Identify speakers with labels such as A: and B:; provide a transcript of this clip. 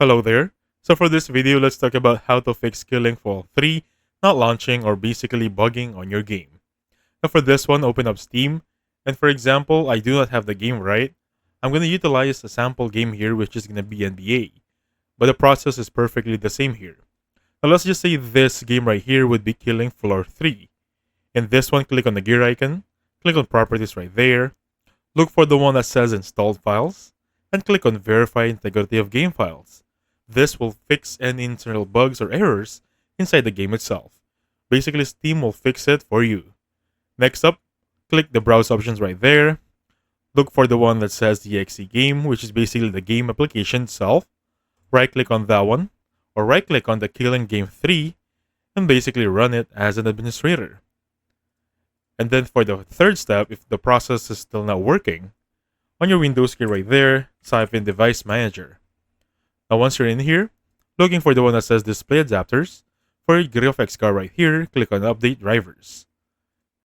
A: Hello there. So for this video, let's talk about how to fix Killing Floor 3 not launching or basically bugging on your game. Now for this one, open up Steam, and for example, I do not have the game right. I'm going to utilize a sample game here which is going to be NBA, but the process is perfectly the same here. Now let's just say this game right here would be Killing Floor 3. In this one, click on the gear icon, click on Properties right there, look for the one that says Installed Files, and click on Verify Integrity of Game Files. This will fix any internal bugs or errors inside the game itself. Basically, Steam will fix it for you. Next up, click the browse options right there. Look for the one that says the exe game, which is basically the game application itself. Right click on that one, or right click on the Killing Game 3, and basically run it as an administrator. And then for the third step, if the process is still not working, on your Windows key right there, type in Device Manager. Now once you're in here, looking for the one that says Display Adapters, for your graphics card right here, click on Update Drivers.